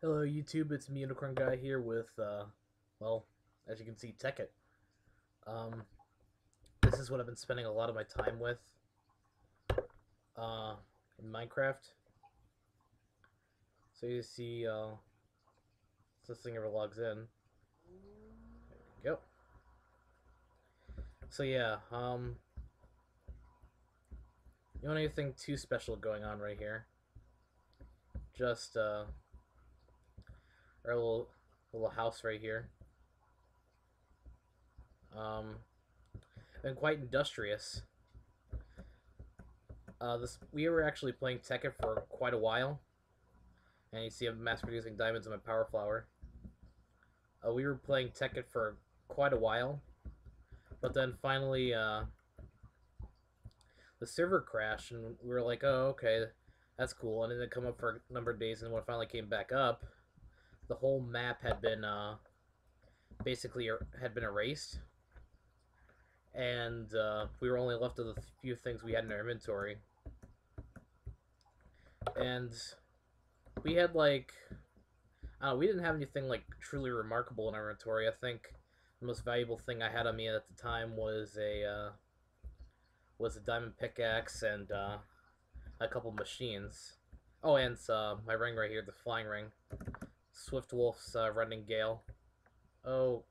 Hello YouTube, it's me Unicorn Guy here with, well, as you can see, Tekkit. Um, this is what I've been spending a lot of my time with, uh, in Minecraft. So you see, this thing ever logs in. There we go. So yeah, you want anything too special going on right here. Just, our little house right here. Been quite industrious. We were actually playing Tekkit for quite a while. And you see I'm mass producing diamonds in my power flower. We were playing Tekkit for quite a while, but then finally the server crashed, and we were like, "Oh, okay, that's cool." And it didn't come up for a number of days, and when it finally came back up, the whole map had been basically had been erased, and we were only left with the few things we had in our inventory, and we had like we didn't have anything like truly remarkable in our inventory. I think the most valuable thing I had on me at the time was a diamond pickaxe and a couple machines. Oh, and my ring right here, the flying ring. Swift Wolf's Rending Gale. Oh,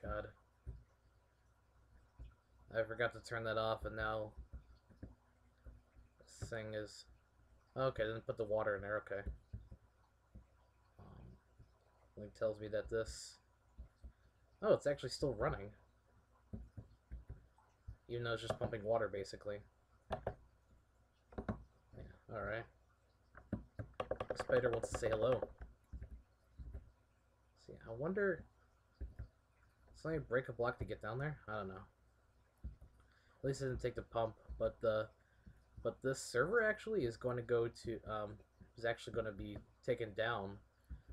God. I forgot to turn that off, and now this thing is... Okay, didn't put the water in there, okay. Link tells me that this... Oh, it's actually still running. Even though it's just pumping water, basically. Yeah, alright. Spider wants to say hello. See, I wonder... Something break a block to get down there? I don't know. At least it didn't take the pump, but this server actually is going to go to is actually going to be taken down,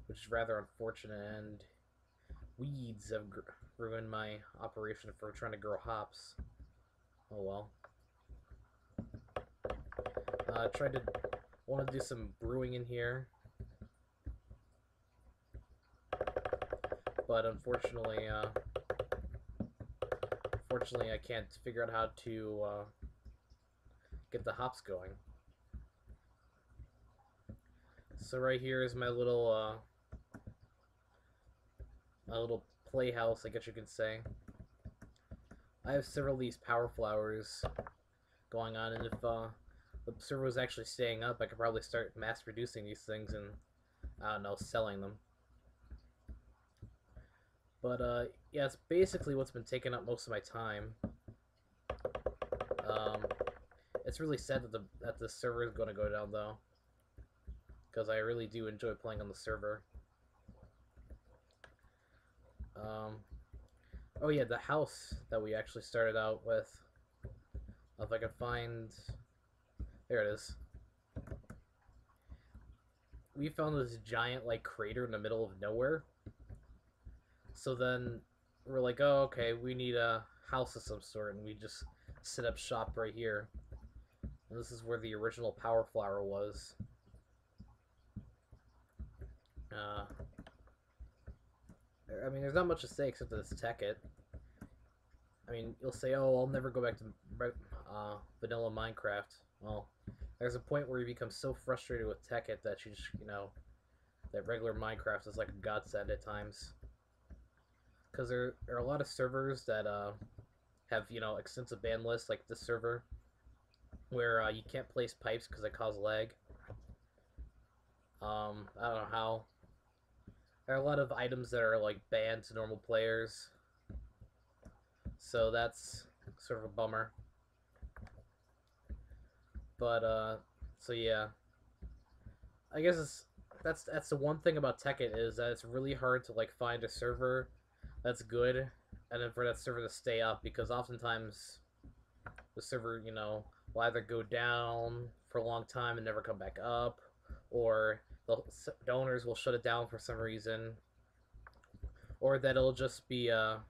which is rather unfortunate. And weeds have ruined my operation for trying to grow hops. Oh well. Tried to want to do some brewing in here, but unfortunately, I can't figure out how to get the hops going. So right here is my little playhouse, I guess you could say. I have several of these power flowers going on, and if the server was actually staying up, I could probably start mass producing these things and, I don't know, selling them. But yeah, it's basically what's been taking up most of my time. It's really sad that the server is going to go down, though, because I really do enjoy playing on the server. Oh yeah, the house that we actually started out with. If I can find... There it is. We found this giant, like, crater in the middle of nowhere. So then we're like, oh, okay, we need a house of some sort, and we just set up shop right here. And this is where the original power flower was. I mean, there's not much to say except that it's Tekkit. I mean, you'll say, oh, I'll never go back to vanilla Minecraft. Well, there's a point where you become so frustrated with Tekkit that you just, that regular Minecraft is like a godsend at times. Because there are a lot of servers that have, extensive ban lists, like this server, where you can't place pipes because they cause lag. I don't know how. There are a lot of items that are like banned to normal players, so that's sort of a bummer. But so yeah, I guess that's the one thing about Tekkit is that it's really hard to like find a server that's good, and then for that server to stay up, because oftentimes the server, will either go down for a long time and never come back up, or the owners will shut it down for some reason, or that it'll just be all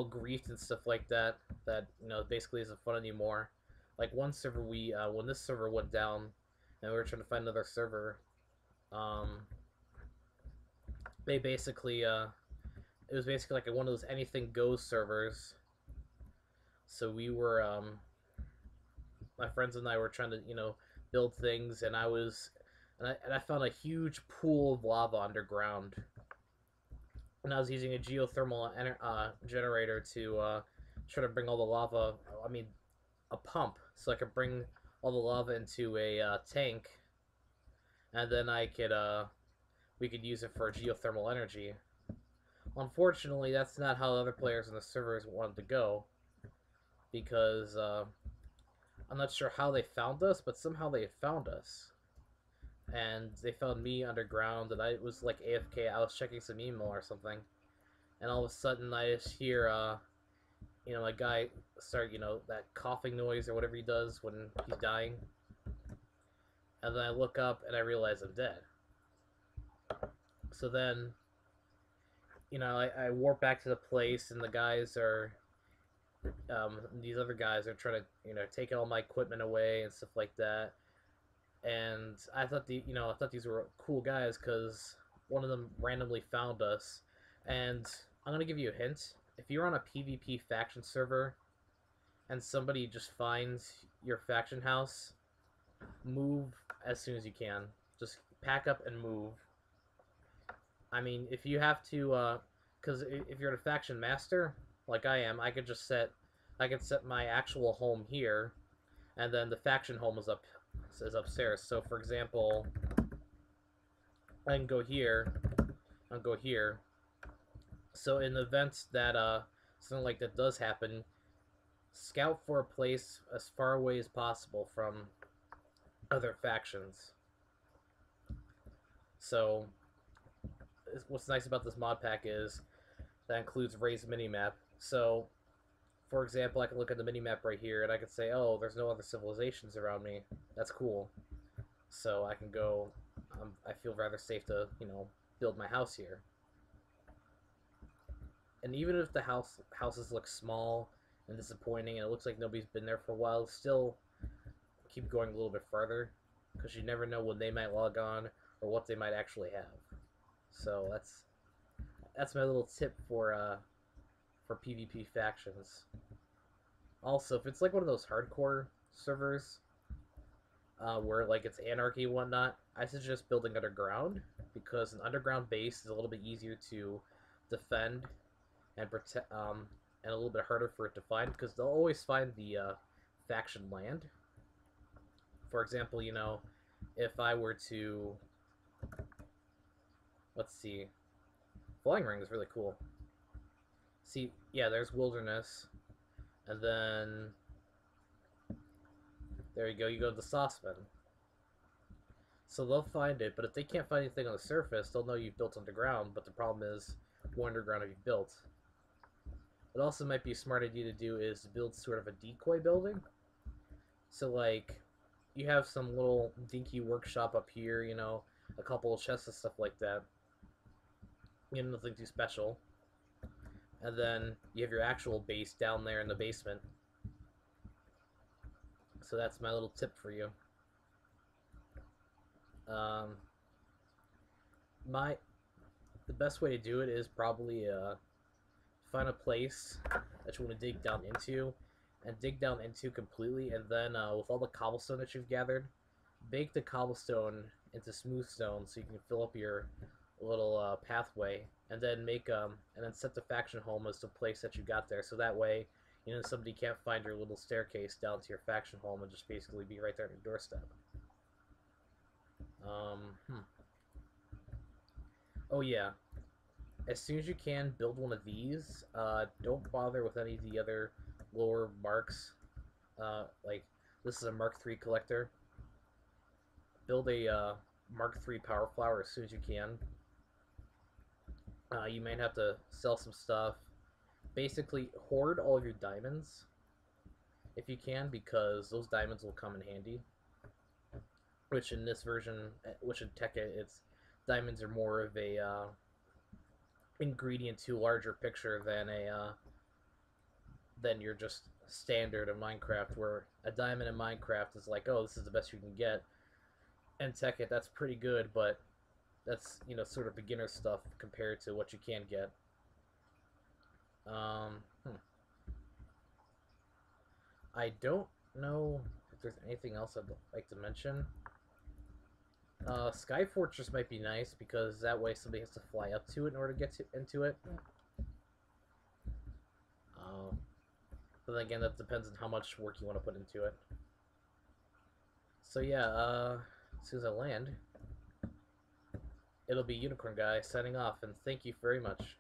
griefed and stuff like that. That basically isn't fun anymore. Like one server, when this server went down, and we were trying to find another server, Um, they basically it was basically like one of those anything goes servers. So we were my friends and I were trying to build things, and I found a huge pool of lava underground, and I was using a geothermal generator to try to bring all the lava. I mean, a pump, so I could bring all the lava into a tank, and then we could use it for geothermal energy. Unfortunately, that's not how other players in the servers wanted to go, because I'm not sure how they found us, but somehow they found us. And they found me underground, and I was like AFK. I was checking some email or something, and all of a sudden I just hear, a guy start, that coughing noise or whatever he does when he's dying. And then I look up and I realize I'm dead. So then, I warp back to the place, and the guys are, these other guys are trying to, take all my equipment away and stuff like that. And I thought I thought these were cool guys because one of them randomly found us. And I'm gonna give you a hint: if you're on a PvP faction server and somebody just finds your faction house, move as soon as you can. Just pack up and move. I mean, if you have to, because if you're a faction master like I am, I could set my actual home here, and then the faction home is upstairs. So for example, I can go here, I'll go here. So in the event that something like that does happen, scout for a place as far away as possible from other factions. So what's nice about this mod pack is that includes Ray's minimap. So for example, I can look at the minimap right here and I can say, oh, there's no other civilizations around me. That's cool. So I can go, I feel rather safe to, build my house here. And even if the houses look small and disappointing and it looks like nobody's been there for a while, still keep going a little bit farther, because you never know when they might log on or what they might actually have. So that's my little tip for PvP factions. Also, if it's like one of those hardcore servers where like it's anarchy and whatnot, I suggest building underground, because an underground base is a little bit easier to defend and protect, and a little bit harder for it to find, because they'll always find the faction land. For example, if I were to, let's see, Flying Ring is really cool. See, yeah, there's Wilderness, and then there you go. You go to the Saucepan. So they'll find it, but if they can't find anything on the surface, they'll know you've built underground. But the problem is, what underground have you built? What also might be a smart idea to do is to build sort of a decoy building. So like, you have some little dinky workshop up here, a couple of chests and stuff like that. Nothing too special. And then you have your actual base down there in the basement. So that's my little tip for you. The best way to do it is probably find a place that you want to dig down into, and dig down into completely, and then with all the cobblestone that you've gathered, bake the cobblestone into smooth stone so you can fill up your little pathway, and then set the faction home as the place that you got there, so that way somebody can't find your little staircase down to your faction home and just basically be right there on your doorstep. Oh yeah, as soon as you can, build one of these. Don't bother with any of the other lower marks. Like, this is a Mark III collector. Build a Mark III power flower as soon as you can. You might have to sell some stuff. Basically, hoard all of your diamonds if you can, because those diamonds will come in handy. Which in this version, which in Tekkit, diamonds are more of a ingredient to a larger picture than your just standard in Minecraft, where a diamond in Minecraft is like, oh, this is the best you can get. And Tekkit, that's pretty good, but that's, you know, sort of beginner stuff compared to what you can get. Um, hmm. I don't know if there's anything else I'd like to mention. Sky Fortress might be nice because that way somebody has to fly up to it in order to get into it. Uh, but then again, that depends on how much work you want to put into it. So yeah, as soon as I land, it'll be Unicorn Guy signing off, and thank you very much.